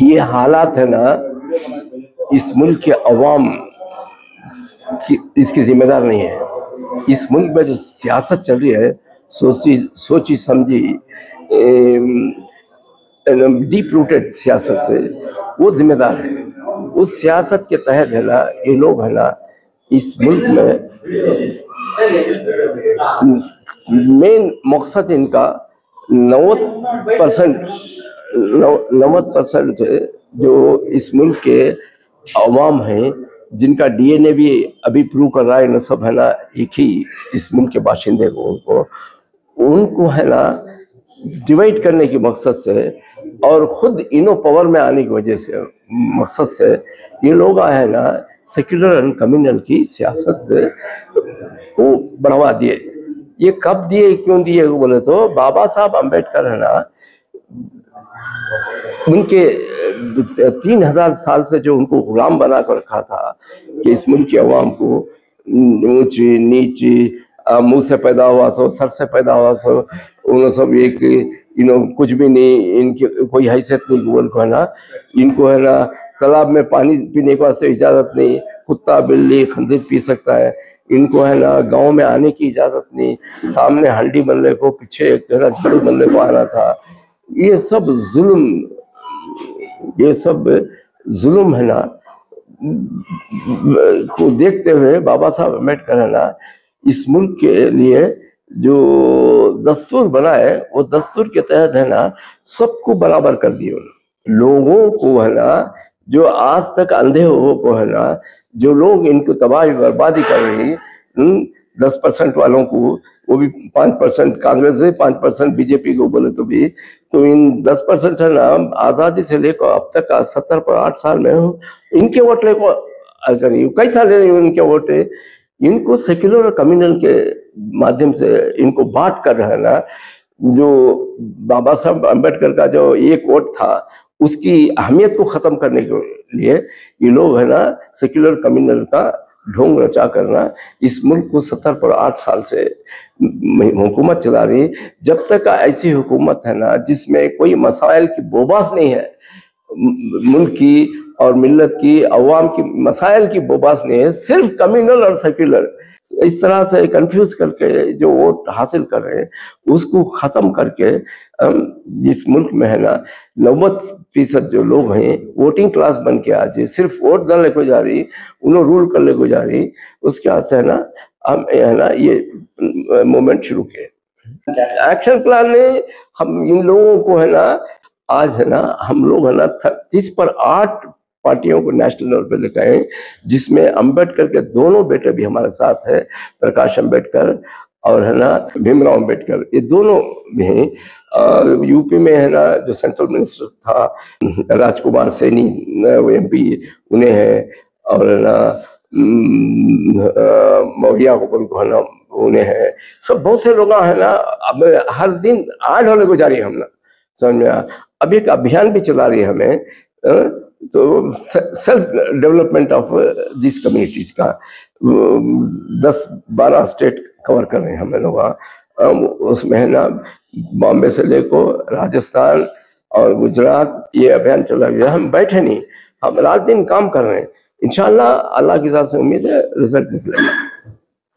ये हालात है ना, इस मुल्क के अवाम की इसकी जिम्मेदार नहीं है। इस मुल्क में जो सियासत चल रही है, सोची समझी डीप रूटेड सियासत है, वो जिम्मेदार है। उस सियासत के तहत है ना, ये लोग है ना इस मुल्क में मेन मकसद इनका 90% जो इस मुल्क के अवाम हैं, जिनका डीएनए भी अभी प्रूव कर रहा है ना, सब है ना एक ही इस मुल्क के बाशिंदे को उनको है ना डिवाइड करने के मकसद से और खुद इनो पावर में आने की वजह से मकसद से ये लोग है ना सेक्युलर एंड कम्युनल की सियासत को बढ़ावा दिए। ये कब दिए, क्यों दिए बोले तो बाबा साहब अम्बेडकर है ना, उनके 3000 साल से जो उनको गुलाम बना कर रखा था कि इस मुल्क के अवाम को ऊंची नीची, मुंह से पैदा हुआ सो, सर से पैदा हुआ सो, उन्होंने सब एक कुछ भी नहीं, इनकी कोई हैसियत नहीं, गोल को है ना, इनको है ना तालाब में पानी पीने के वास्ते इजाज़त नहीं, कुत्ता बिल्ली खंजीर पी सकता है, इनको है ना गांव में आने की इजाज़त नहीं, सामने हंडी बनने को पीछे है ना झाड़ू बनने को आना था। ये सब जुल्म है ना को देखते हुए बाबा साहब अम्बेडकर है ना इस मुल्क के लिए जो दस्तूर बनाए, वो दस्तूर के तहत है ना सबको बराबर कर दिए। लोगों को है ना जो आज तक अंधे हो को है ना, जो लोग इनको तबाही बर्बादी कर रही, 10% वालों को, वो भी 5% कांग्रेस है, 5% बीजेपी को बोले तो इन 10% है ना आज़ादी से लेकर अब तक 70 पर 8 साल में इनके वोट ले को अगर कई साल इनके वोट है, इनको सेक्युलर और कम्युनल के माध्यम से इनको बांट कर है ना, जो बाबा साहब अम्बेडकर का जो एक वोट था उसकी अहमियत को ख़त्म करने के लिए ये लोग है ना सेक्युलर कम्युनल का ढोंग रचा करना इस मुल्क को 70 पर 8 साल से हुकूमत चला रही। जब तक ऐसी हुकूमत है ना जिसमें कोई मसाइल की बोबास नहीं है, मुल्क की और मिल्लत की अवाम की मसाइल की बोबास नहीं है, सिर्फ कम्युनल और सेक्युलर इस तरह से कंफ्यूज करके जो वोट हासिल कर रहे हैं उसको ख़त्म करके जिस मुल्क में है ना 90% जो लोग हैं वोटिंग क्लास बन के आज सिर्फ वोट डालने को जा रही, उन्हें रूल करने को जा रही, उसके वास्ते है ना हम है ना ये मूवमेंट शुरू किए। एक्शन प्लान में हम इन लोगों को है ना आज है ना हम लोग है ना 30 पर 8 पार्टियों को नेशनल लेवल पर लेकर आए, जिसमें अम्बेडकर के दोनों बेटे भी हमारे साथ है, प्रकाश अम्बेडकर और है ना भीमराव अम्बेडकर, ये दोनों भी हैं। यूपी में है ना जो सेंट्रल मिनिस्टर था राजकुमार सैनी, वो MP उन्हें है, और है ना मौर्या को है ना उन्हें है, सब बहुत से लोग है ना। अब हर दिन ऐड होने को जा रही है, हम ना समझ में अब एक अभियान भी चला रही है हमें, तो self development of this communities का 10-12 स्टेट कवर कर रहे हैं हम लोग। उसमें है ना बॉम्बे से लेकर राजस्थान और गुजरात ये अभियान चला गया। हम बैठे नहीं, हम रात दिन काम कर रहे हैं। इंशाल्लाह अल्लाह की ज़ात से उम्मीद है रिजल्ट निकलेगा।